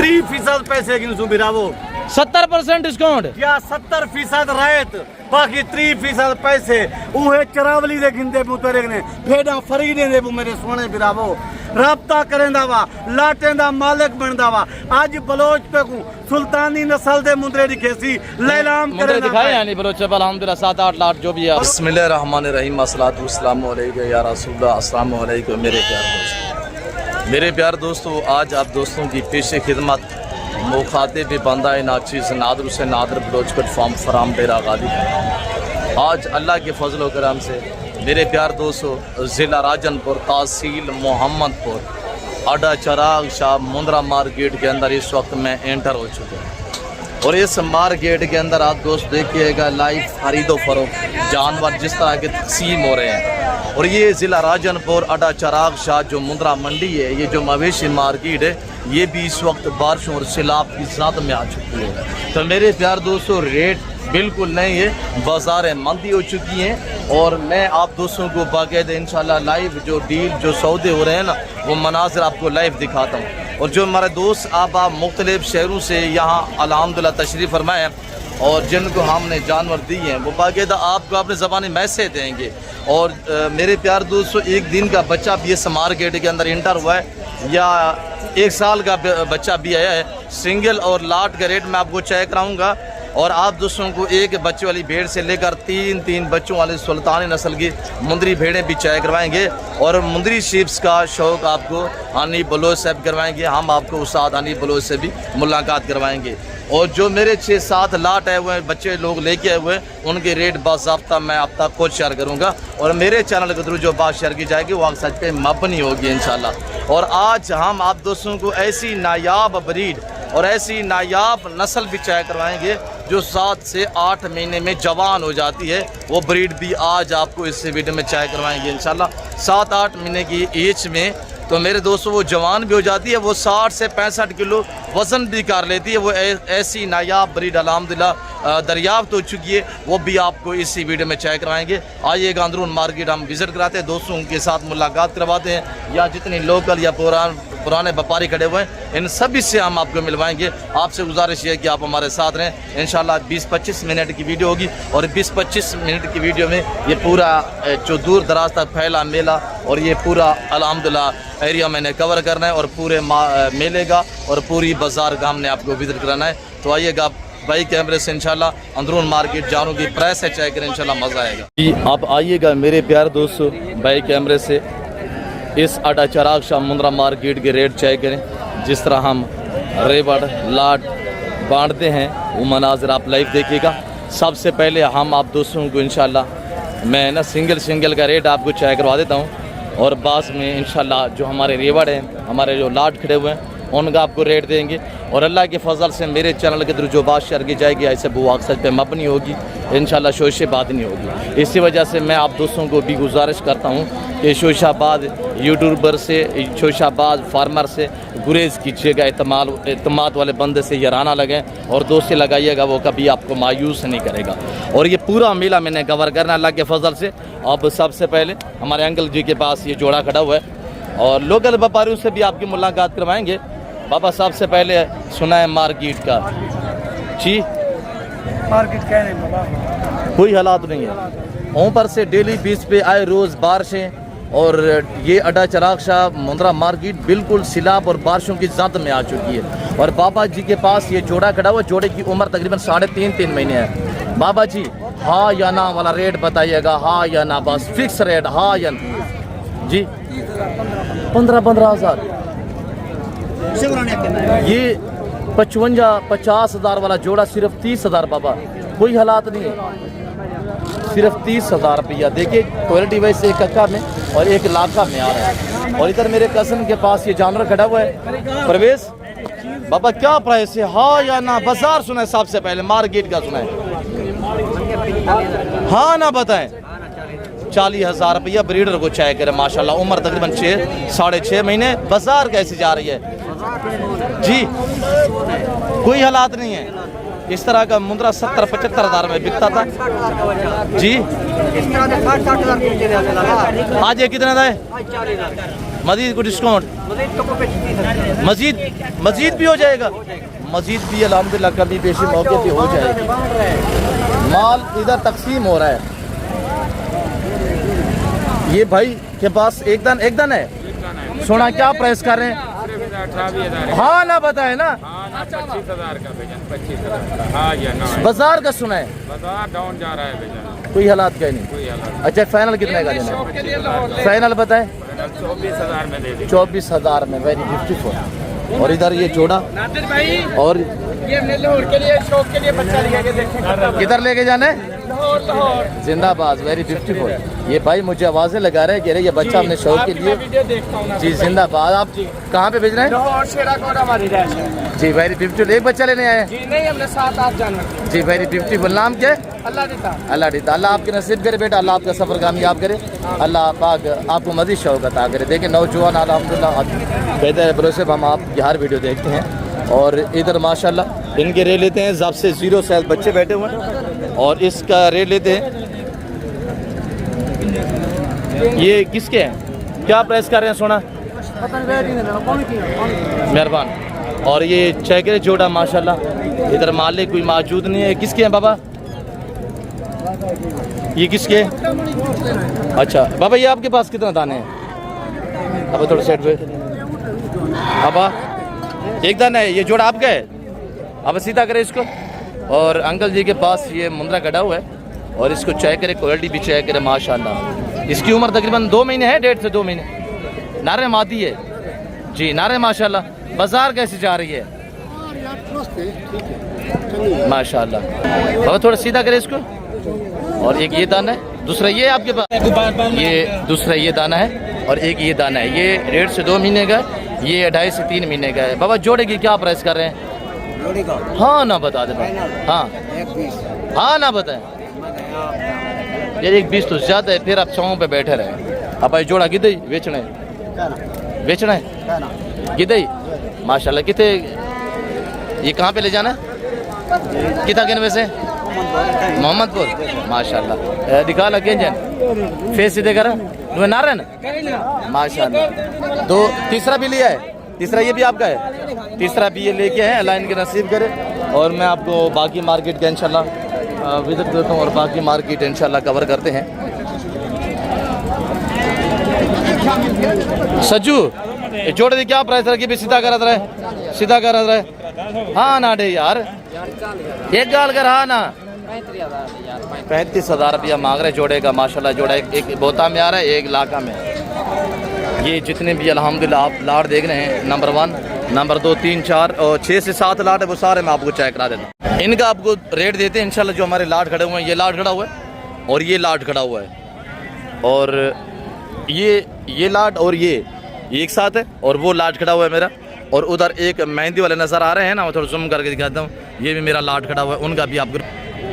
3% पैसे गिनसू बिरावो 70% डिस्काउंट या 70% रायत बाकी 3% पैसे उहे चरावली दे गिंदे पुतरे ने भेड़ा फरीदे दे मेरे सोने बिरावो राब्ता करेंदा वा लाटें दा मालिक बनदा वा आज बलोच पे को सुल्तानी नस्ल दे मुंदरे दिखेसी लैलाम मुंदरे दिखाए यानी बलोच पे अल्हम्दुलिल्लाह 7-8 लाख जो भी है। बिस्मिल्लाहिर्रहमानिर्रहीम अस्सलातु वस्सलामु अलैका या रसूलल्लाह अस्सलामु अलैकुम मेरे प्यार दोस्तों। मेरे प्यार दोस्तों, आज आप दोस्तों की पेश खिदमत मुखातिब बंदा नाचीज़ नादर से नादर बलोच प्लेटफॉर्म फराम डेरा गादी। आज अल्लाह के फजल करम से मेरे प्यार दोस्तों ज़िला राजनपुर तहसील मोहम्मदपुर अड्डा चराग शाह मुंद्रा मार्केट के अंदर इस वक्त मैं एंटर हो चुका हूँ और इस मार्केट के अंदर आप दोस्त देखिएगा लाइव खरीदो फरोख्त जानवर जिस तरह के तकसीम हो रहे हैं। और ये ज़िला राजनपुर अड्डा चराग शाह जो मुंद्रा मंडी है, ये जो मवेशी मार्केट है, ये भी इस वक्त बारिशों और सैलाब की ज़द में आ चुकी है। तो मेरे प्यार दोस्तों रेट बिल्कुल नहीं है, बाज़ारें मंदी हो चुकी हैं और मैं आप दोस्तों को बाकायदा इंशाल्लाह लाइव जो डील जो सौदे हो रहे हैं ना, वो मनाज़िर आपको लाइव दिखाता हूँ। और जो हमारे दोस्त आप मुख्तलिफ़ शहरों से यहाँ अल्हम्दुलिल्लाह तशरीफ़ फरमाए और जिनको हमने जानवर दिए हैं वो बाकायदा आपको अपने ज़बानी मैसेज देंगे। और मेरे प्यार दोस्तों एक दिन का बच्चा भी इस मार्केट के अंदर इंटर हुआ है या 1 साल का बच्चा भी आया है। सिंगल और लाट का रेट मैं आपको चेक कराऊँगा और आप दोस्तों को एक बच्चे वाली भेड़ से लेकर 3 बच्चों वाले सुल्तानी नस्ल की मुंदरी भेड़ें भी चेक करवाएंगे और मुंदरी शीप्स का शौक़ आपको हनी बलोच से करवाएंगे। हम आपको उस्ताद हनी बलोच से भी मुलाकात करवाएंगे। और जो मेरे 6-7 लाट आए हुए हैं बच्चे लोग लेके आए हुए हैं उनके रेट बाज़ाब्ता मैं आप तक खुद शेयर करूँगा और मेरे चैनल के थ्रू जो बात शेयर की जाएगी वो सच पे मबनी होगी इंशाल्लाह। और आज हम आप दोस्तों को ऐसी नायाब ब्रीड और ऐसी नायाब नस्ल भी चेक करवाएंगे जो 7 से 8 महीने में जवान हो जाती है। वो ब्रीड भी आज आपको इस वीडियो में चेक करवाएंगे इंशाल्लाह। 7-8 महीने की एज में तो मेरे दोस्तों वो जवान भी हो जाती है, वो 60 से 65 किलो वज़न भी कर लेती है। वो ऐसी नायाब ब्रीड अल्हम्दुलिल्लाह दरियाफ्त हो चुकी है, वो भी आपको इसी वीडियो में चेक करवाएंगे। आइएगा अंदरून मार्केट हम विज़िट कराते हैं, दोस्तों के साथ मुलाकात करवाते हैं। या जितने लोकल या पुराने व्यापारी खड़े हुए हैं इन सभी से हम आपको मिलवाएंगे। आपसे गुजारिश है कि आप हमारे साथ रहें। इंशाल्लाह 20-25 मिनट की वीडियो होगी और 20-25 मिनट की वीडियो में ये पूरा जो दूर दराज तक फैला मेला और ये पूरा अल्हम्दुलिल्लाह एरिया मैंने कवर करना है और पूरे मेले का और पूरी बाज़ार का हमने आपको विजिट कराना है। तो आइएगा बाई कैमरे से इंशाल्लाह अंदरून मार्केट जानों की प्रेस है चेक करें, इंशाल्लाह मज़ा आएगा जी। आप आइएगा मेरे प्यार दोस्तों बाई कैमरे से इस अड्डा चराग शाह मुंद्रा मार्केट के रेट चेक करें। जिस तरह हम रेवड़ लाट बांटते हैं वो मनाजिर आप लाइव देखिएगा। सबसे पहले हम आप दोस्तों को इंशाल्लाह मैं ना सिंगल का रेट आपको चेक करवा देता हूँ और बाद में इंशाल्लाह जो हमारे रेवड़ हैं, हमारे जो लाट खड़े हुए हैं उनका आपको रेट देंगे। और अल्लाह के फजल से मेरे चैनल के थ्रू जो बात शेयर की जाएगी ऐसे वो अक्सर पे मबनी होगी इंशाल्लाह, शोशाबाद नहीं होगी। इसी वजह से मैं आप दोस्तों को भी गुजारिश करता हूँ कि शोशाबाद यूट्यूबर से, शोशाबाद फार्मर से गुरेज कीजिएगा, एतमाद वाले बंदे से याराना लगें और दोस्ती लगाइएगा, वो कभी आपको मायूस नहीं करेगा। और ये पूरा मेला मैंने कवर करना अल्लाह के फजल से। अब सबसे पहले हमारे अंकल जी के पास ये जोड़ा खड़ा हुआ है और लोकल व्यापारियों से भी आपकी मुलाकात करवाएंगे। बाबा सबसे पहले सुना है मार्केट का जी, मार्केट कह रहे हैं बाबा कोई हालात नहीं है। ऊपर से डेली बीच पे आए रोज़ बारिशें और ये अड्डा चराग शाह मुंद्रा मार्केट बिल्कुल सैलाब और बारिशों की ज़द में आ चुकी है। और बाबा जी के पास ये जोड़ा खड़ा हुआ, जोड़े की उम्र तकरीबन 3.5 महीने है। बाबा जी हाँ या ना वाला रेट बताइएगा, हाँ या ना, बस फिक्स रेट हाँ या ना जी। 15 हज़ार ये 55-50 हज़ार वाला जोड़ा सिर्फ 30 हज़ार बाबा, कोई हालात नहीं है, सिर्फ 30 हज़ार रुपया। देखिए क्वालिटी वाइज एक कक्का में और एक लाखा में आ रहा है। और इधर मेरे कज़न के पास ये जानवर खड़ा हुआ है परवेज। बाबा क्या प्राइस है हाँ या ना? बाजार सुना है सबसे पहले, मार्केट का सुना है हाँ ना बताएं। 40 हज़ार रुपया ब्रीडर को चाय करे माशाल्लाह, उम्र तकरीबन 6-6.5 महीने। बाजार कैसी जा रही है जी? कोई हालात नहीं है। इस तरह का मुंद्रा 70-75 हज़ार में बिकता था जी। आज ये कितने का है? मजीद को डिस्काउंट, मजीद भी हो जाएगा, मजीद भी अल्हम्दुलिल्लाह कभी पेशी मौके पे हो जाएगी। माल इधर तकसीम हो रहा है। ये भाई के पास एक दान है। सोना क्या प्राइस कर रहे हैं? हाँ ना बताए ना, 25,000 का भेजन, 25,000 का। हाँ या ना? बाजार का सुना है, बाजार डाउन जा रहा है भेजन, कोई हालात का ही नहीं। कोई हालत। अच्छा फाइनल कितने का देना है? फाइनल बताए 24,000 में दे दी। 24,000 में, वेरी ब्यूटीफुल। और इधर ये जोड़ा और ये हमने लाहौर के लिए शौक के लिए बच्चा लिया के देखें। किधर लेके जाना है? लाहौर जिंदाबाद, वेरी ब्यूटीफुल। ये भाई मुझे आवाजें लगा रहे हैं, कह रहे ये बच्चा हमने शौक के लिए। वीडियो देखता हूँ जी जिंदाबाद। आप कहाँ पे भेज रहे हैं? लाहौर शेरा कोट हमारी रैश है जी वेरी ब्यूटीफुल। एक बच्चा लेने आए हैं जी। नहीं हमने 7-8 जानवर जी, वेरी ब्यूटीफुल। नाम क्या है? अल्लाह देता। अल्लाह देता, अल्लाह आपके नसीब करे बेटा, अल्लाह आपका सफ़र कामयाब करे, अल्लाह पाक आपको मज़ीद शौक़ अता करे। देखिए नौजवान अल्हम्दुलिल्लाह कहते हैं भरोसे हम आपकी हर वीडियो देखते हैं। और इधर माशाल्लाह इनके रेट लेते हैं, जब से 0 साल बच्चे बैठे हुए हैं और इसका रेट लेते हैं। ये किसके हैं, क्या प्राइस कर रहे हैं सोना? मेहरबान। और ये चेकरे जोड़ा माशाल्लाह, इधर मालिक कोई मौजूद नहीं है। किसके हैं बाबा? ये किसके हैं? अच्छा बाबा, ये आपके पास कितना दाने हैं? अब थोड़ा सेट पे बाबा, एक दाना है। ये जोड़ा आपका है? अब सीधा करें इसको। और अंकल जी के पास ये मुंद्रा कटा हुआ है और इसको चेक करें, क्वालिटी भी चेक करें माशाल्लाह। इसकी उम्र तकरीबन 2 महीने है, 1.5 से 2 महीने। नारे मादी है जी, नारे माशाल्लाह। बाजार कैसी जा रही है? माशाल्लाह। बाबा थोड़ा सीधा करें इसको। और एक ये दाना है, दूसरा ये आपके पास, ये दूसरा ये दाना है और एक ये दाना है। ये 1.5 से 2 महीने का है, ये 2.5 से 3 महीने का है। बाबा जोड़े की क्या प्राइस कर रहे हैं? हाँ ना बता दे भाई। हाँ हाँ ना बताएं यार, 1.20 तो ज़्यादा है, फिर आप 100 पे बैठे रहे। अब भाई जोड़ा कितने बेचना है? बेचना है कितने? माशाल्लाह कितने? ये कहाँ पे ले जाना है? कितना गिन वैसे? मोहम्मदपुर। माशाल्लाह दिखा लगे जन फेस सीधे करा नारे ना माशाल्लाह। तो तीसरा भी लिया है? तीसरा ये भी आपका है? तीसरा भी ये लेके हैं, अल्लाह इनके नसीब करे। और मैं आपको बाकी मार्केट का इंशाल्लाह विजिट करता हूँ और बाकी मार्केट इंशाल्लाह कवर करते हैं। सज्जू जोड़े दी क्या प्राइस रखी? सीधा कर रहे, सीधा कर रहे। हाँ ना डे यार, एक गाल कर। हाँ ना 35,000 रुपया मांग रहे जोड़े का। माशाल्लाह जोड़ा एक बोता में आ रहा है, एक लाका में। ये जितने भी अल्हम्दुलिल्लाह आप लाट देख रहे हैं, नंबर 1, नंबर 2, 3, 4 और 6 से 7 लाट है, वो सारे मैं आपको चेक करा देता हूँ। इनका आपको रेट देते हैं इंशाल्लाह। जो हमारे लाट खड़े हुए हैं, ये लाट खड़ा हुआ है और ये लाट खड़ा हुआ है और ये लाट और ये एक साथ है और वो लाट खड़ा हुआ है मेरा। और उधर एक मेहंदी वाले नज़र आ रहे हैं ना, मैं थोड़ा जूम करके दिखाता हूँ। ये भी मेरा लाट खड़ा हुआ है, उनका भी आपको।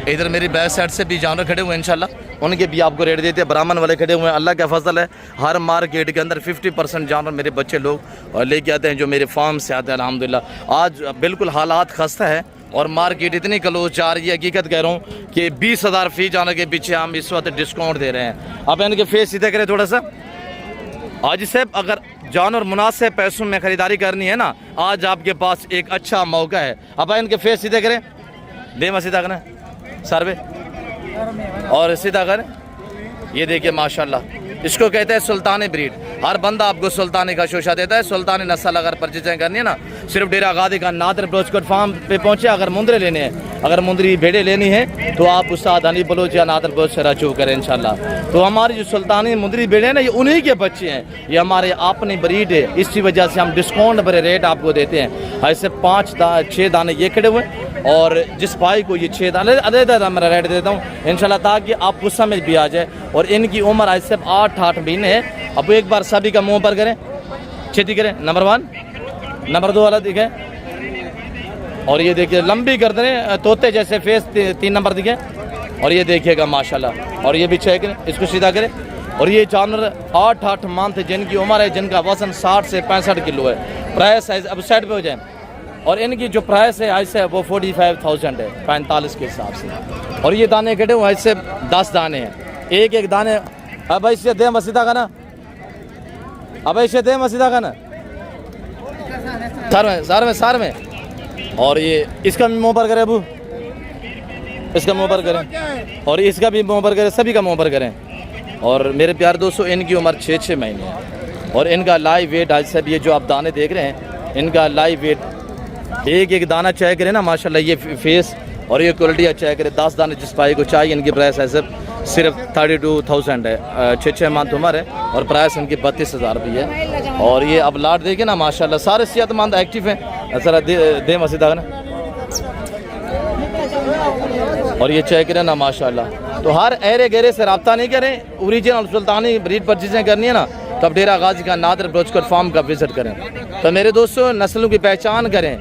इधर मेरी बैक साइड से भी जानवर खड़े हुए हैं इंशाल्लाह, उनके भी आपको रेट देते हैं। ब्राह्मण वाले खड़े हुए हैं। अल्लाह का फजल है, हर मार्केट के अंदर 50% जानवर मेरे बच्चे लोग और लेके आते हैं, जो मेरे फार्म से आते हैं अल्हम्दुलिल्लाह। आज बिल्कुल हालात खस्ता है और मार्केट इतनी क्लोज जा रही है, हकीकत कह रहा हूँ कि 20,000 फी जानवर के पीछे हम इस वक्त डिस्काउंट दे रहे हैं। अब इनके फेस सीधे करें थोड़ा सा। आज साहब अगर जानवर मुनासिब पैसों में ख़रीदारी करनी है ना, आज आपके पास एक अच्छा मौका है। अब इनके फेस सीधे करें, देवा सीधा करें सर पे और सीधा करें। ये देखिए माशाल्लाह, इसको कहते हैं सुल्तानी ब्रीड। हर बंदा आपको सुल्तानी का शोशा देता है। सुल्तानी नस्ल अगर परचेजिंग करनी है ना, सिर्फ डेरा गादी का नादर ब्रोचकोट फार्म पे पहुंचे। अगर मुंदरे लेने हैं, अगर मुंदरी भेड़े लेनी है तो आप उस्ताद अली बलोच या नादर ब्रोच से रजू करें इंशाल्लाह। तो हमारी जो सुल्तानी मुंदरी भेड़े हैं ना, ये उन्हीं के बच्चे हैं, ये हमारे अपनी ब्रीड है। इसी वजह से हम डिस्काउंट भरे रेट आपको देते हैं। ऐसे 5-6 दाने ये खड़े हुए और जिस भाई को ये 6 दाने अदे मेरा रेट देता हूँ इंशाल्लाह, ताकि आपको समझ भी आ जाए। और इनकी उम्र ऐसे 8 महीने है। अब एक बार सभी का मुंह पर करें, खेती करें। नंबर 1, नंबर 2 वाला दिखे और ये देखिए लंबी गर्दनें, तोते जैसे फेस 3 नंबर दिखे। और ये देखिएगा माशाल्लाह। और ये भी चेक करें, इसको सीधा करें। और ये जानवर 8 मंथ जिनकी उम्र है, जिनका वजन 60 से 65 किलो है। प्राइस अब साइड पे हो जाए। और इनकी जो प्राइस है ऐसे वो 45,000 है, 45 के हिसाब से। और ये दाने कटे हुए ऐसे 10 दाने हैं, एक दाने। अब इससे दे मसीदा का ना, अब इसे दे मसीदा का ना सार में और ये इसका भी मुँह पर करें अबू, इसका मुँह पर करें और इसका भी मुँह पर करें, सभी का मुँह पर करें। और मेरे प्यार दोस्तों इनकी उम्र 6-6 महीने है और इनका लाइव वेट आज सब ये जो आप दाने देख रहे हैं इनका लाइव वेट एक दाना चेक करें ना माशाल्लाह, ये फेस और ये क्वालिटी अच्छा करें। 10 दाने जिस भाई को चाहिए इनकी प्राइस ऐसे सिर्फ 32,000 है, 6 मंथ उम्र है और प्राइस इनकी 32,000 रुपये है। और ये अब लाट देखिए ना माशाल्लाह सारे सेहतमंद एक्टिव हैं। सर दे मसीदा ना और ये चेक करें ना माशाल्लाह। तो हर एरे गेरे से रब्ता नहीं करें, ओरिजिनल सुल्तानी ब्रीड पर चीज़ें करनी है ना तो अब डेरा गाजी का नादर ब्रोचकर फार्म का विजिट करें। तो मेरे दोस्तों नस्लों की पहचान करें,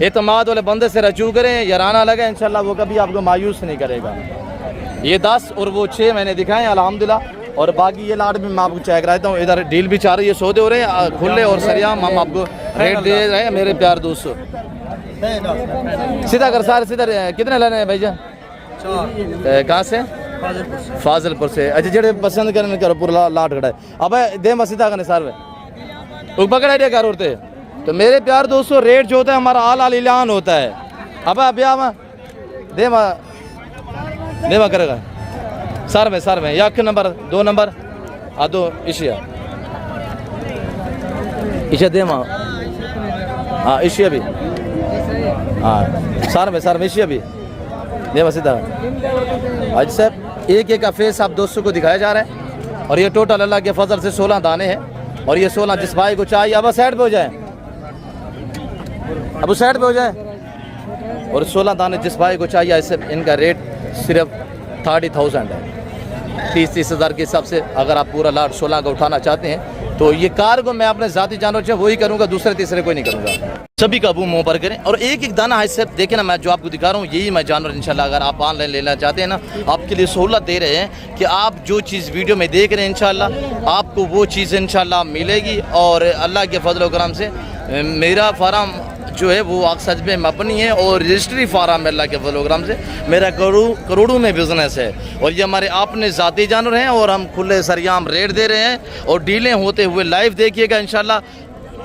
एतमाद वाले बंदे से रजू करें, याराना लगे इंशाल्लाह वो कभी आपको मायूस नहीं करेगा। ये 10 और वो 6 मैंने दिखाए अल्हम्दुलिल्लाह। और बाकी ये लाट भी मैं आपको चेक कराता हूँ। इधर डील भी चाह रही है, सौदे हो रहे हैं खुले और सरियाम हम आपको रेट दे रहे हैं मेरे प्यार दोस्तों। सीधा कर सारे सीधा कितने लेने हैं भैया? कहाँ से? फाजिलपुर से। अच्छा जेड़े पसंद करने करो पूरा लाट खड़ा है। अब दे मसीदा का सारे पकड़ आइडिया कर उड़ते। तो मेरे प्यार दोस्तों रेट जो होता है हमारा आल ऐलान होता है। अब ब्याह में दे करेगा सर में या नंबर 2 नंबर दो इशिया दे माँ हाँ इशिया भी हाँ सर में इशिया भी दे मसीदा। आज साहब एक का फेस आप दोस्तों को दिखाया जा रहा है और ये टोटल अल्लाह के फजल से 16 दाने हैं और ये 16 जिस भाई को चाहिए अब साइड पे हो जाए, अब उस साइड पे हो जाए। और 16 दाने जिस भाई को चाहिए ऐसे इनका रेट सिर्फ 30,000 है, 30,000 के हिसाब से। अगर आप पूरा लाट 16 का उठाना चाहते हैं तो ये कार को मैं अपने ज़ाती जानवर से वही करूँगा, दूसरे तीसरे कोई नहीं करूँगा। सभी का मुँह पर करें और एक दाना है सब देखें ना। मैं जो आपको दिखा रहा हूँ यही मैं जानवर इंशाल्लाह अगर आप ऑनलाइन लेना चाहते हैं ना आपके लिए सहूलत दे रहे हैं कि आप जो चीज़ वीडियो में देख रहे हैं इंशाल्लाह आपको वो चीज़ इंशाल्लाह मिलेगी। और अल्लाह के फजल व करम से मेरा फार्म जो है वो अक्सर में मबनी है और रजिस्ट्री फार्म है। अल्लाह के फजल व करम से मेरा करोड़ों में बिजनेस है और ये हमारे अपने ज़ाती जानवर हैं और हम खुले सरियाम रेट दे रहे हैं और डीलें होते हुए लाइव देखिएगा इंशाल्लाह।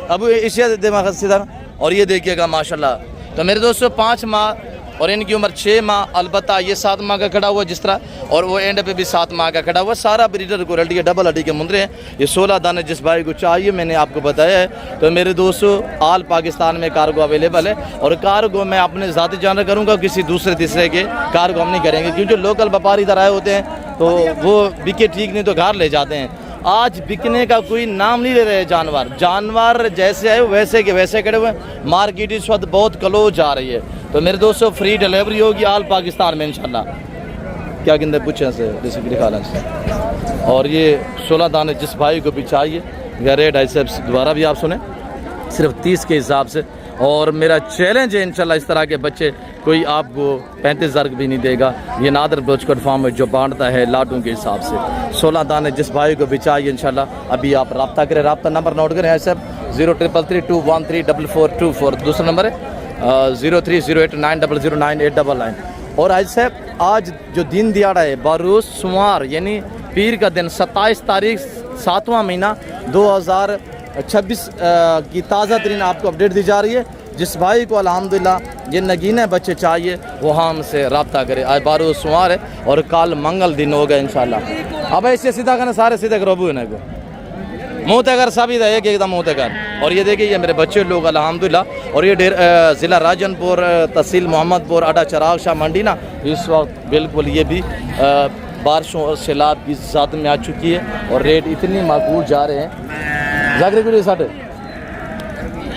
अब इसे दिमाग सीधा और ये देखिएगा माशाल्लाह। तो मेरे दोस्तों 5 माह और इनकी उम्र 6 माह, अलबत्ता ये 7 माह का खड़ा हुआ जिस तरह और वो एंड पे भी 7 माह का खड़ा हुआ। सारा ब्रीडर क्वालिटी के डबल हड्डी के मुंदरे हैं। ये 16 दाने जिस भाई को चाहिए मैंने आपको बताया है। तो मेरे दोस्तों आल पाकिस्तान में कार्गो अवेलेबल है और कार्गो मैं अपने ज़ाती जानवर करूँगा, किसी दूसरे तीसरे के कार्गो हम नहीं करेंगे क्योंकि जो लोकल व्यापारी इधर आए होते हैं तो वो बिके ठीक नहीं तो घर ले जाते हैं। आज बिकने का कोई नाम नहीं ले रहे जानवर जैसे आए वैसे के वैसे खड़े हुए। मार्केट इस वक्त बहुत क्लोज आ रही है। तो मेरे दोस्तों फ्री डिलीवरी होगी आल पाकिस्तान में इंशाल्लाह। क्या कहते पूछे से दिखा से। और ये 16 दाने जिस भाई को भी चाहिए या रेट ऐसे दोबारा भी आप सुने सिर्फ 30 के हिसाब से। और मेरा चैलेंज है इंशाल्लाह इस तरह के बच्चे कोई आपको 35,000 भी नहीं देगा। ये नादर ब्रोचकोट फार्म जो बांटता है लाटों के हिसाब से। 16 दाने जिस भाई को भी चाहिए इंशाल्लाह अभी आप रब्ता करें। रब्ता नंबर नोट करें ऐसे 0333213424। दूसरा नंबर है 0308900989। और ऐसे आज जो दिन दिहाड़ा है बारोज़ सोमवार यानी पीर का दिन 27 तारीख 7वां महीना 2026 की ताज़ा तरीन आपको अपडेट दी जा रही है। जिस भाई को अल्हम्दुलिल्लाह ये नगीने बच्चे चाहिए वो हमसे रब्ता करे। आज बारोज़ सोमवार है और कल मंगल दिन होगा इंशाल्लाह। अब ऐसे सीधा करना सारे सीधे करोबू है को मुँह तकर सभी एक एकदम मुँह तकर। और ये देखिए ये मेरे बच्चे लोग अल्हम्दुलिल्लाह। और ये ज़िला राजनपुर तहसील मोहम्मदपुर अड्डा चराग शाह मंडी ना इस वक्त बिल्कुल ये भी बारिशों और सैलाब की ज़ात में आ चुकी है और रेट इतनी माकूल जा रहे हैं। जागरे गुड़े सट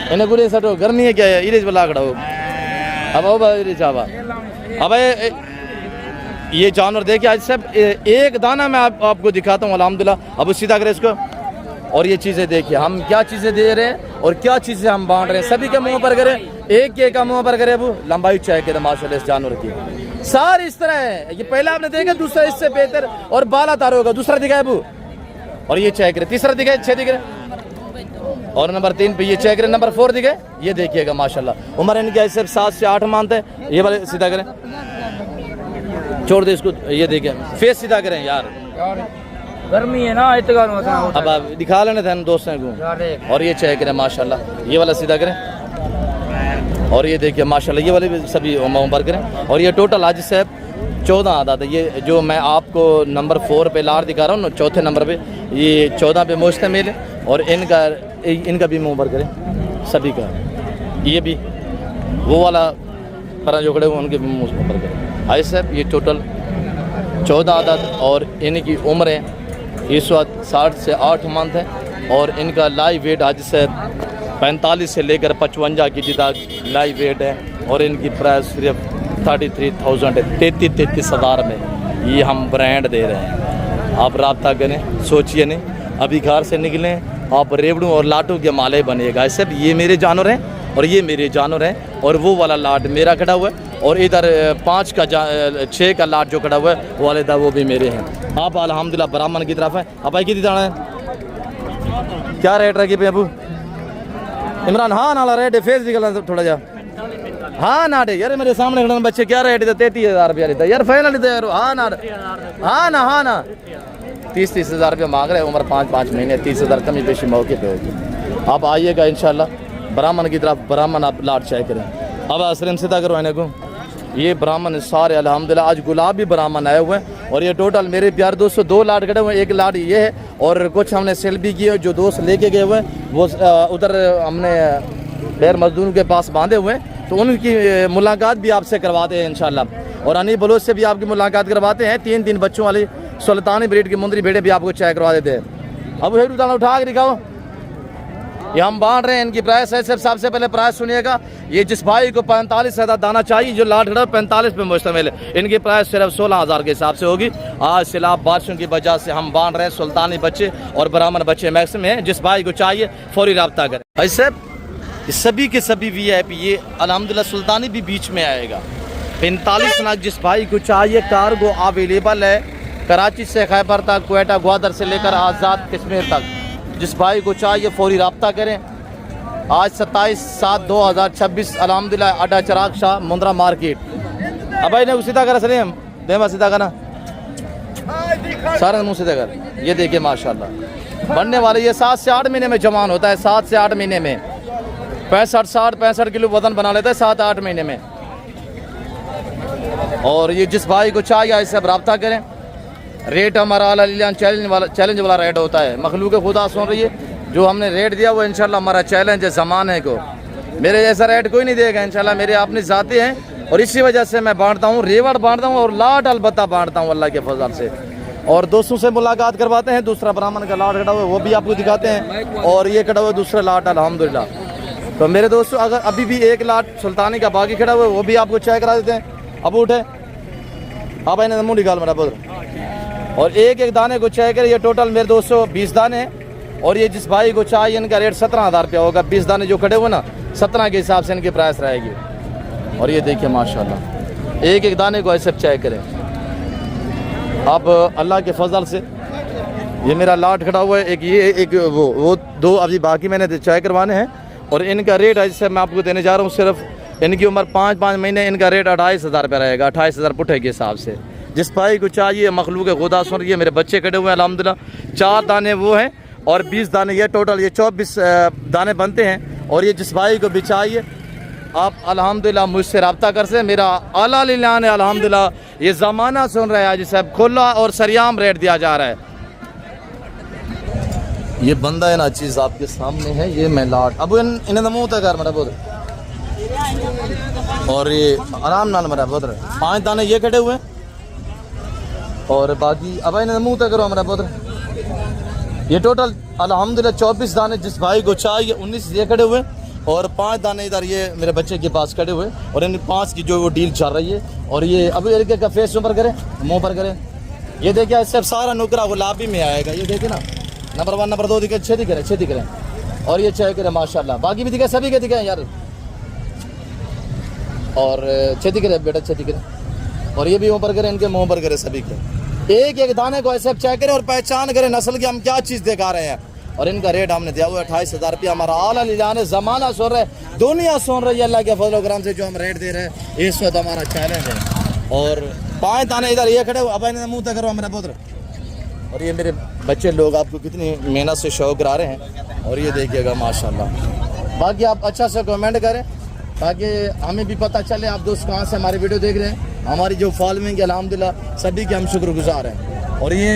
इन्हें गुड़े सटो गर्मी है क्या है इरेज बला खड़ा हो। अब चावा अब ये जानवर देखिए आज सब एक दाना मैं आपको दिखाता हूँ अल्हम्दुलिल्लाह। अब सीधा करें इसको। और ये चीज़ें देखिए हम क्या चीज़ें दे रहे हैं और क्या चीज़ें हम बांट रहे हैं। सभी के मुंह पर करें एक का मुंह पर करें। अब लंबाई चाहिए माशाल्लाह इस जानवर की सार इस तरह है। ये पहला आपने देखा दूसरा इससे बेहतर और बाला तार होगा। दूसरा दिखाए अबू और ये चेक करें। तीसरा दिखाए 6 दिख रहे और नंबर 3 पे ये चेक करें। नंबर 4 दिखाए ये देखिएगा माशाल्लाह। उम्र इनकी ऐसे 7 से 8 मानते हैं। ये वाले सीधा करें छोड़ दे इसको। ये देखिए फेस सीधा करें यार गर्मी है ना इतना अब आप दिखा लेने थे दोस्तों को। और ये चेक करें माशाल्लाह, ये वाला सीधा करें। और ये देखिए माशाल्लाह ये वाले भी सभी ऊपर करें। और ये टोटल आज साहब 14 आदा था। ये जो मैं आपको नंबर 4 पे लाड़ दिखा रहा हूँ ना, चौथे नंबर पे, ये 14 पे मुश्तमिल है। और इनका भी मुँह भर करें सभी का। ये भी वो वाला पर जो खड़े हुए उनके भी मुँह भर करें। आई साहब ये टोटल 14 आदत और इनकी उम्रें इस वक्त 60 से 8 मंथ है। और इनका लाइव वेट आज से 45 से लेकर 55 की तक लाइव वेट है। और इनकी प्राइस सिर्फ 33,000 है, 33,000 में ये हम ब्रांड दे रहे हैं। आप रब्ता करें, सोचिए नहीं, अभी घर से निकलें आप रेवड़ू और लाटू के माले बनेगा। सब ये मेरे जानवर हैं और ये मेरे जानवर हैं। और वो वाला लाट मेरा खड़ा हुआ है। और इधर 5 का 6 का लाट जो खड़ा हुआ है वो वाले था, वो भी मेरे हैं। आप अल्हम्दुलिल्लाह ब्राह्मण की तरफ है। अब भाई कितनी दाना है, क्या रेट रखी पे अबू इमरान? हाँ नाला रेट है, फेस दिखा थोड़ा जा। हाँ नाटे यार मेरे सामने खड़े बच्चे, क्या रेट है? 33,000 रुपया लेता यार, फाइनल लेता यार। हाँ ना, हाँ ना, हाँ ना, 30,000 रुपया मांग रहे हैं। उम्र 5 महीने, 30,000 कमी पेशी मौके पे होगी। आप आइएगा इंशाल्लाह ब्राह्मण की तरफ। ब्राह्मण आप लाट चाय करें। अब असरम सीधा करो इन्हें को। ये ब्राह्मण सारे अल्हम्दुलिल्लाह आज गुलाबी ब्राह्मण आए हुए हैं। और ये टोटल मेरे प्यार दोस्तों 2 लाट खड़े हुए हैं। एक लाट ये है और कुछ हमने सेल भी किए, जो दोस्त लेके गए हुए हैं वो उधर हमने गैर मजदूर के पास बांधे हुए हैं। तो उनकी मुलाकात भी आपसे करवाते हैं इंशाल्लाह। और अनी बलोच से भी आपकी मुलाकात करवाते हैं। 3 बच्चों वाली सुल्तानी ब्रीड की मुंदरी भेड़े भी आपको चाय करवा देते हैं। अब हेरू दाना उठा के दिखाओ। ये हम बांट रहे हैं। इनकी प्राइस है सिर्फ, सबसे पहले प्राइस सुनिएगा। ये जिस भाई को 45,000 दाना चाहिए, जो लाट खड़ा 45 पे मुश्तमिल है, इनकी प्राइस सिर्फ 16,000 के हिसाब से होगी। आज सैलाब बारिशों की वजह से हम बांट रहे हैं सुल्तानी बच्चे और ब्राह्मण बच्चे मैक्सिमम हैं। जिस भाई को चाहिए फौरी रब्ता करें। ऐसे सभी के सभी VIP ये अल्हम्दुलिल्लाह सुल्तानी भी बीच में आएगा। 45 लाख जिस भाई को चाहिए, कार्गो अवेलेबल है कराची से खैबर तक, क्वेटा ग्वादर से लेकर आज़ाद कश्मीर तक। जिस भाई को चाहिए फौरी रब्ता करें। आज 27/7/2026 अल्हम्दुलिल्लाह अड्डा चिराग शाह मुंद्रा मार्केट। अब भाई ने सीधा करा सलीम देवा सीधा करना सारा मुँह सीधा कर। ये देखिए माशाल्लाह बनने वाले ये 7 से 8 महीने में जवान होता है। 7 से 8 महीने में 65 किलो वजन बना लेता है 7-8 महीने में। और ये जिस भाई को चाहिए ऐसे अब रब्ता करें। रेट हमारा चैलेंज वाला रेट होता है। मखलूक खुदा सुन रही है, जो हमने रेट दिया वो इंशाल्लाह हमारा चैलेंज है ज़माने को। मेरे जैसा रेट कोई नहीं देगा इंशाल्लाह। मेरे अपने ज़ाती हैं और इसी वजह से मैं बांटता हूँ, रेवड़ बांटता हूँ और लाट अलबत्ता बांटता हूँ अल्लाह के फजल से। और दोस्तों से मुलाकात करवाते हैं। दूसरा ब्राह्मण का लाट खड़ा हुआ है वो भी आपको दिखाते हैं। और ये खड़ा हुआ दूसरा लाट अल्हम्दुलिल्लाह। तो मेरे दोस्तों अगर अभी भी एक लाट सुल्तानी का बाकी खड़ा हुआ है वो भी आपको चेक करा देते हैं। अब उठे आप इन्हें मुँह निकाल मेरा पुत्र। और एक दाने को चेक करें। ये टोटल मेरे दोस्तों 20 दाने हैं। और ये जिस भाई को चाहिए इनका रेट 17,000 रुपया होगा। 20 दाने जो खड़े हुए ना 17 के हिसाब से इनकी प्राइस रहेगी। और ये देखिए माशाल्लाह एक दाने को ऐसे चेक करें। अब अल्लाह के फजल से ये मेरा लाट खड़ा हुआ है। एक ये एक वो 2 अभी बाकी मैंने चेक करवाने हैं। और इनका रेट ऐसे मैं आपको देने जा रहा हूँ। सिर्फ इनकी उम्र 5 महीने, इनका रेट 28,000 रुपया रहेगा। 28,000 पुठे के हिसाब से। जिस भाई को चाहिए मखलूक खुदा सुन रही है। मेरे बच्चे खड़े हुए हैं अल्हम्दुलिल्लाह। 4 दाने वो हैं और 20 दाने ये टोटल ये 24 दाने बनते हैं। और ये जिस भाई को भी चाहिए आप अल्हम्दुलिल्लाह मुझसे रब्ता कर से। मेरा आला लिलान है अल्हम्दुलिल्लाह। ये ज़माना सुन रहा है आज साहब, खुला और सरियाम रेट दिया जा रहा है। ये बंदा है ना चीज़ आपके सामने है। ये मैं लाट अब इन्हें मुँह तक कर मेरा पुत्र। और ये आराम नाल मेरा पुत्र 5 दाने ये खड़े हुए हैं। और बाकी अब इन्हें मुँह तक करो मेरा पुत्र। ये टोटल अल्हम्दुलिल्लाह 24 दाने जिस भाई को चाहिए 19 ये खड़े हुए और 5 दाने इधर ये मेरे बच्चे के पास खड़े हुए। और इन 5 की जो वो डील चल रही है। और ये अभी एक का फेस ऊपर करें, मुँह पर करें। ये देखिए सब सारा नुकरा गुलाबी में आएगा। ये देखिए ना नंबर 1 नंबर 2 दिखे, छेदी करें। और ये चेक करें माशाल्लाह। बाकी भी दिखे, सभी के दिखे यार। और छेदी करें बेटा, छेदी करें। और ये भी ऊपर करें, इनके मुँह पर करें सभी के। एक दाने को ऐसे चेक करें और पहचान करें नस्ल की हम क्या चीज़ दिखा रहे हैं। और इनका रेट हमने दिया हुआ है 28,000 रुपया। हमारा आला लिलान है, ज़माना सुन रहे, दुनिया सुन रही है अल्लाह के फजल करम से। जो हम रेट दे रहे हैं इस वक्त हमारा चैलेंज है। और 5 दाने इधर ये खड़े हुए। अब इन्हें मुँह तक करो मेरा पुत्र। और ये मेरे बच्चे लोग आपको कितनी मेहनत से शौक करा रहे हैं। और ये देखिएगा माशाल्लाह। बाकी आप अच्छा से कमेंट करें ताकि हमें भी पता चले आप दोस्त कहाँ से हमारी वीडियो देख रहे हैं। हमारी जो फॉलोइंग है अल्हम्दुलिल्लाह सभी के हम शुक्रगुजार हैं। और ये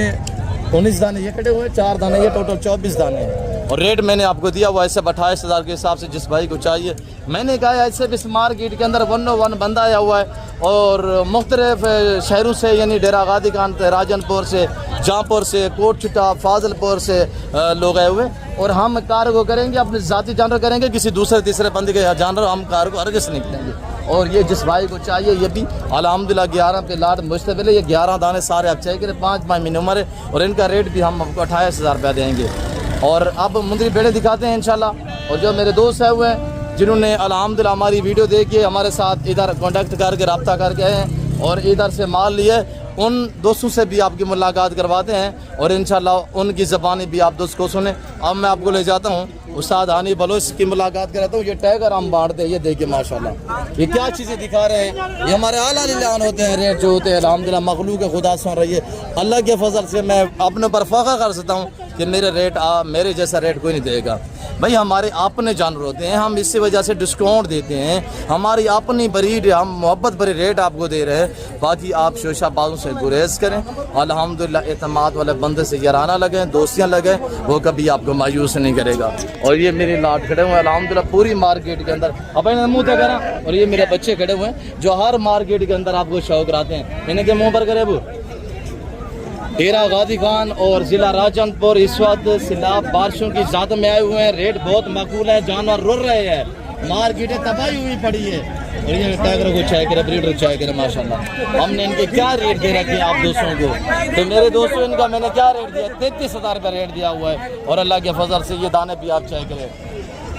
19 दाने ये कटे हुए, 4 दाने ये, टोटल 24 दाने हैं। और रेट मैंने आपको दिया हुआ ऐसे 28,000 के हिसाब से जिस भाई को चाहिए। मैंने कहा ऐसे भी इस मार्केट के अंदर 101 बंदा आया हुआ है और मुख्तलिफ शहरों से यानी डेरा गादी खान, राजनपुर से, जहाँपुर से, कोट छुटा, फाजिलपुर से लोग आए हुए। और हम कार्गो करेंगे अपने ज़ाती जानवर करेंगे, किसी दूसरे तीसरे बंदे के जानवर हम कार्गो हरगिज़ से निकलेंगे। और ये जिस भाई को चाहिए ये भी अल्हम्दुलिल्लाह 11 पे लाट मुश्तमिल है। ये 11 दाने सारे आप चाहिए 5 महीने उम्र है। और इनका रेट भी हम आपको 28,000 रुपया देंगे। और अब मुंदरी बेड़े दिखाते हैं इंशाल्लाह। और जो मेरे दोस्त है हुए हैं जिन्होंने अल्हम्दुलिल्लाह हमारी वीडियो देख के हमारे साथ इधर कॉन्टेक्ट करके रब्ता करके आए हैं और इधर से माल लिए, उन दोस्तों से भी आपकी मुलाकात करवाते हैं और इंशाल्लाह उनकी ज़बानी भी आप दोस्त को सुने। अब मैं आपको ले जाता हूँ उस्ताद हानी बलोच की मुलाकात कराता हूँ। ये टैगर हम बांटते हैं, ये देखिए माशाल्लाह ये क्या चीज़ें दिखा रहे हैं। ये हमारे आला लिलान होते हैं, रेट जो होते हैं अल्हम्दुलिल्लाह मखलूक खुदा सुन रही है। अल्लाह के फजल से मैं अपने पर फ़ख्र कर सकता हूँ कि मेरे रेट मेरे जैसा रेट कोई नहीं देगा। भाई हमारे अपने जानवर होते हैं, हम इसी वजह से डिस्काउंट देते हैं। हमारी अपनी ब्रीड, हम मोहब्बत भरे रेट आपको दे रहे हैं। बाकी आप शोशाबाजों से गुरेज करें। अल्हम्दुलिल्लाह एतमाद वाले बंदे से याराना लगे, दोस्तियाँ लगे, वो कभी आपको मायूस नहीं करेगा। और ये मेरे लाट खड़े हुए हैं अल्हम्दुलिल्लाह पूरी मार्केट के अंदर, अब मुँह तक करा। और ये मेरे बच्चे खड़े हुए हैं जो हर मार्केट के अंदर आपको शौक कराते हैं। इन्हें के मुँह पर करे वो डेरा गादी खान और ज़िला राजनपुर इस वक्त सैलाब बारिशों की ज़्यादा में आए हुए हैं। रेट बहुत माकूल है, जानवर रुल रहे हैं, मार्केटें तबाही हुई पड़ी है। और ये टाइगर को चाय करे, ब्रीडर चाय करे माशाल्लाह। हमने इनके क्या रेट दे रखे हैं आप दोस्तों को, तो मेरे दोस्तों इनका मैंने क्या रेट दिया, 33,000 रुपये रेट दिया हुआ है। और अल्लाह के फजल से ये दाने भी आप चाय करें।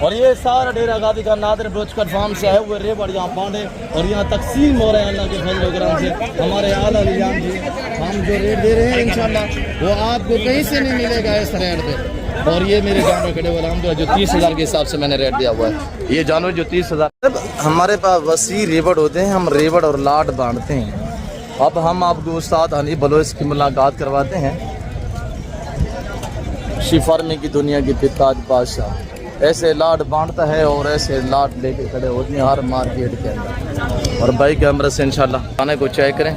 और ये सारा डेरा गादी का नादर बलोचकर फार्म से आए हुए रेबड़ यहाँ पांडे और यहाँ तकसीम हो रहे हैं अल्लाह के फजल करम से। हमारे आला निजाम जी हम जो रेट दे रहे हैं इंशाल्लाह वो आपको कहीं से नहीं मिलेगा इस रेट पे। और ये मेरे जानवर खड़े हुए अल्हम्दुलिल्लाह जो 30,000 के हिसाब से मैंने रेट दिया हुआ है। ये जानवर जो 30,000, हमारे पास वसी रेबड़ होते हैं, हम रेबड़ और लाट बांटते हैं। अब हम आपको उस्ताद हनी बलोच की मुलाकात करवाते हैं। शिफार्मी की दुनिया की पिताज बादशाह ऐसे लाट बांटता है और ऐसे लाट लेके खड़े होते हैं हर मार्केट के अंदर। और भाई कैमरा से इंशाल्लाह खाने को चेक करें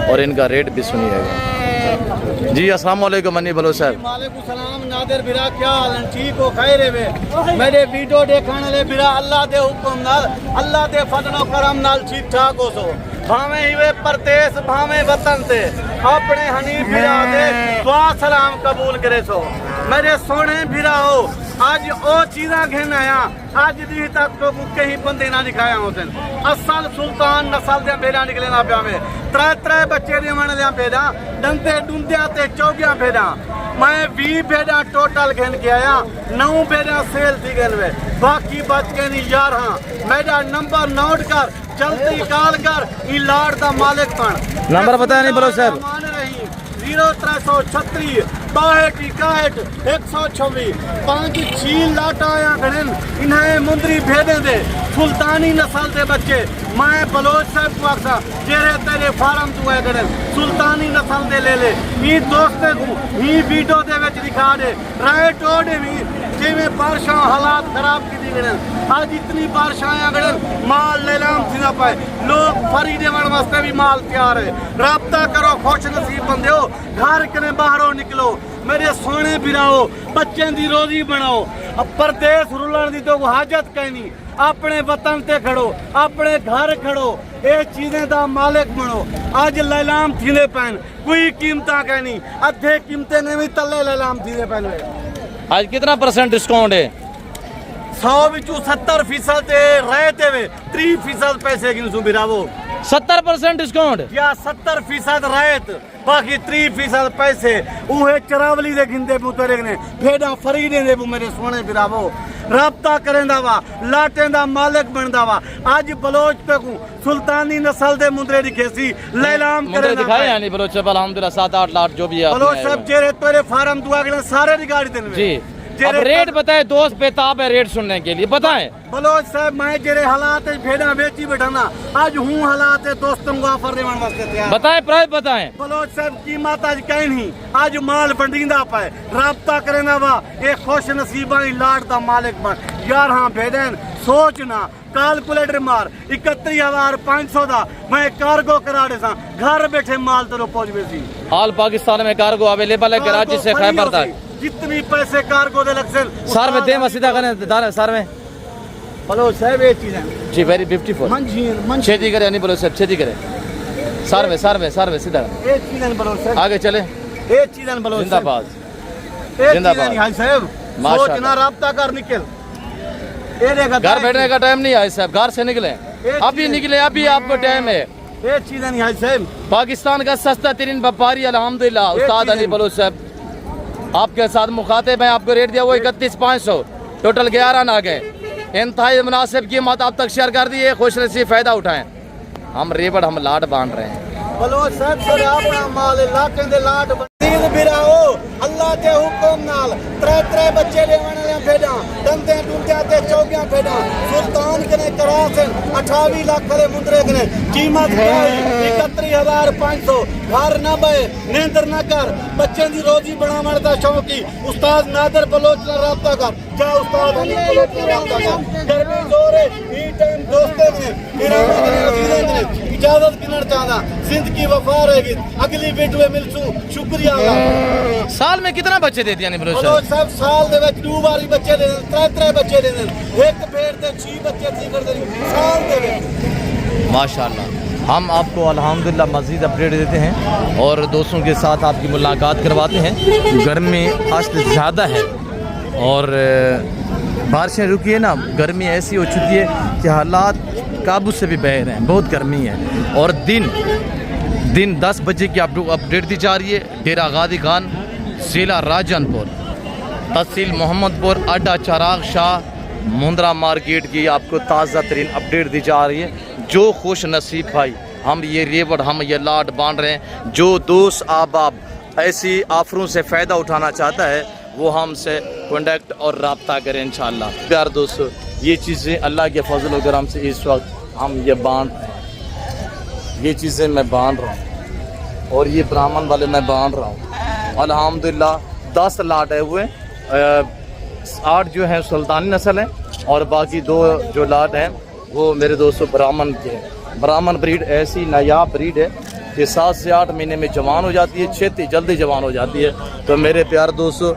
और इनका रेट भी सुनिएगा। जी अस्सलाम वालेकुम मनी बलोच साहब। वालेकुम सलाम नादिर बिरा, क्या हाल है? ठीक हो, खैर है? मेरे वीडियो देखने ले बिरा अल्लाह दे हुक्म नाल, अल्लाह दे फजलो करम नाल ठीक ठाक हो सो। भावे हिवे परदेस भावे वतन से अपने हनीफ बिरा दे दुआ सलाम कबूल करे सो। मेरे सोने बिरा हो आज ओ चीज़ा घेन आया, आज दी तक तो कहीं बंदे ना दिखाया होते। असल सुल्तान नस्ल दे बेड़ा निकले ना पिया में, त्रै बच्चे दे मन लिया बेड़ा, डंते डुंदिया ते 24 बेड़ा। मैं 20 बेड़ा टोटल घेन के आया, 9 बेड़ा सेल थी गन में, बाकी बच गए नहीं 11। मेरा नंबर नोट कर, जल्दी कॉल कर, ई लाड़ दा मालिक बन। नंबर बताया नहीं बलोच साहब। 0336 62 61 126 5-6 लाटा आया घड़न इन्हें मुंदरी भेदे दे सुल्तानी नस्ल दे बच्चे। मैं बलोच साहब को आखसा जेरे तेरे फार्म तू है घड़न सुल्तानी नस्ल दे ले ई दोस्ते को ई वीडियो दे विच दिखा दे राय टोडे भी जिवें बारिशां हालात खराब की दी घड़न। आज इतनी बारिशां आया घड़न माल नीलाम थी ना पाए, लोग फरी देवन वास्ते भी माल तैयार है। राब्ता करो, खुश नसीब बंदे हो, घर कने बाहरों निकलो, मेरे सोने बिराओ, बच्चों की रोजी बनाओ। अब परदेस रुलन की तो हाजत कहनी, अपने वतन ते खड़ो, अपने घर खड़ो, ये चीजें दा मालिक बनो। आज लैलाम थीले पैन, कोई कीमता कहनी, अद्धे कीमते ने भी तले लैलाम थीले पैन। आज कितना % डिस्काउंट है? 100 विचू 70% रहते हुए 30% पैसे गिनसू बिरावो। 70% डिस्काउंट या 70% रायत, बाकी 30% पैसे उहे चरावली दे गिंदे पुतरे ने भेड़ा फरीदे दे मेरे सोने बिरावो। राब्ता करेंदा वा, लाटें दा मालिक बनदा वा। आज बलोच पे को सुल्तानी नस्ल दे मुंदरे दिखेसी लैलाम मुंदरे दिखाए यानी बलोच पे अल्हम्दुलिल्लाह 7-8 लाट जो भी है बलोच सब जेरे तेरे फार्म दुआ के सारे रिगाड़ी देन जी। अब रेट बताए, दोस्त बेताब है रेट सुनने के लिए, बताएं। बलोच साहब मैं जेरे हालात है भेड़ा बेची बैठाना आज हूँ हालात है दोस्तों को ऑफर देवन वास्ते तैयार। बताएं प्राइस बताएं। बलोच साहब कीमत आज कहीं नहीं, आज माल बंडींदा पाए राब्ता करेना वा एक खुश नसीबा ही लाट दा मालिक बन यार। हाँ भेदन सोचना कैलकुलेटर मार 31,500 दा मैं कार्गो करा दे सा घर बैठे माल तेरे पहुंच बेसी। हाल पाकिस्तान में कार्गो अवेलेबल है कराची से खैबर तक। जितनी पैसे कार्गो दे लग सर में दे मसीदा करें सर में। बलोच साहब ये चीजें जी वेरी ब्यूटीफुल। छेदी करे नहीं बोलो साहब, छेदी करे सर में सीधा एक चीजें बलोच साहब आगे चले। एक चीजें बलोच जिंदाबाद जिंदाबाद हाय साहब सोचना राब्ता कर निकल। ये देखा घर बैठने का टाइम नहीं है साहब, घर से निकले अभी निकले, अभी आपको टाइम है। एक चीजें नहीं हाय साहब पाकिस्तान का सस्ता तरीन व्यापारी अल्हम्दुलिल्लाह उस्ताद अली बलोच साहब आपके साथ मुखातिब है। आपको रेट दिया वो 31,500, टोटल 11 ना गए। इंतहाई मुनासिब कीमत आप तक शेयर कर दिए, खुश नसीब फायदा उठाएं। हम रेवड़ हम लाट बांध रहे हैं। बलोच साहब सर अपना माल लाटे दे लाट बंदीद बिराओ अल्लाह के हुक्म नाल त्रै बच्चे लेवन वाले भेड़ा दंदे टूटिया ते चौकियां भेड़ा सुल्तान कने करासन 28 लाख वाले मुंदरे कने कीमत है 31,500। घर न बे नींदर न कर बच्चे दी रोजी बनावन दा शौकी उस्ताद नादर बलोच नाल राब्ता कर जा उस्ताद अली बलोच नाल राब्ता कर। गर्मी जोर है ई टाइम दोस्ते ने किराना कने अजीजे ने इजाजत किनर चाहदा जिंदगी वफा रहेगी अगली वीडियो में मिलसू। शुक्रिया। साल में कितना बच्चे देती है बलोच बलोच साहब साल दे विच 2 बारी बच्चे दे त्रै बच्चे दे एक पेड़ ते 6 बच्चे थी कर दे साल दे विच माशाल्लाह। हम आपको अल्हम्दुलिल्लाह मज़ीद अपडेट देते हैं और दोस्तों के साथ आपकी मुलाकात करवाते हैं। गर्मी अस्त ज़्यादा है और बारिशें रुकी है ना, गर्मी ऐसी हो चुकी है कि हालात काबू से भी बह रहे हैं, बहुत गर्मी है। और दिन 10 बजे की अपडेट दी जा रही है। डेरा गादी खान, ज़िला राजनपुर, तहसील मोहम्मदपुर, अड्डा चराग शाह, मुंद्रा मार्केट की आपको ताज़ा तरीन अपडेट दी जा रही है। जो खुश नसीब भाई हम ये रेवड़ हम ये लाट बांध रहे हैं, जो दोस्त आबाब ऐसी ऑफरों से फ़ायदा उठाना चाहता है वो हमसे कॉन्टेक्ट और रब्ता करें इंशाअल्लाह। प्यार दोस्तों ये चीज़ें अल्लाह के फजल व करम से इस वक्त हम ये बांध रहे हैं, ये चीज़ें मैं बांध रहा हूँ और ये ब्राह्मण वाले मैं बांध रहा हूँ। अल्हम्दुलिल्लाह 10 लाट है हुए, 8 जो हैं सुल्तानी नस्ल हैं और बाकी 2 जो लाट हैं वो मेरे दोस्तों ब्राह्मण के हैं। ब्राह्मण ब्रीड ऐसी नायाब ब्रीड है कि 7 से 8 महीने में जवान हो जाती है, छेती जल्दी जवान हो जाती है। तो मेरे प्यार दोस्तों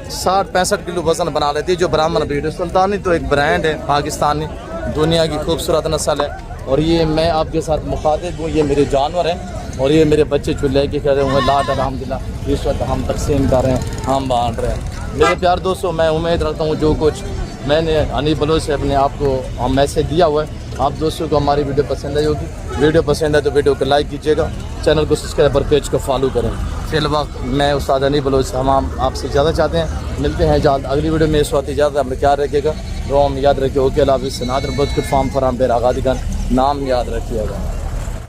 60-65 किलो वज़न बना लेती है जो ब्राह्मण ब्रीड है। सुल्तानी तो एक ब्रांड है पाकिस्तानी, दुनिया की खूबसूरत नस्ल है। और ये मैं आपके साथ मुखातिब हूँ, ये मेरे जानवर हैं और ये मेरे बच्चे चूल्हे के कह रहे हुए लाट अल्हम्दुलिल्लाह इस वक्त हम तकसीम कर रहे हैं, हम बांट रहे हैं। मेरे प्यार दोस्तों मैं उम्मीद रखता हूँ जो कुछ मैंने अली बलोच से अपने आप को हम मैसेज दिया हुआ है आप दोस्तों को हमारी वीडियो पसंद आई होगी। वीडियो पसंद है तो वीडियो को लाइक कीजिएगा, चैनल को सब्सक्राइब और पेज को फॉलो करें। फिल वक्त मैं उस्ताद अली बलोच हम आपसे ज़्यादा चाहते हैं, मिलते हैं जल्द अगली वीडियो में। इस वक्त इजाज़त अपने ख्याल रखिएगा, रोम याद रखिए। ओके अल्लाह हाफ़िज़। नादर बदकुर फार्म फराम बेरा गादी खान नाम याद रखिएगा।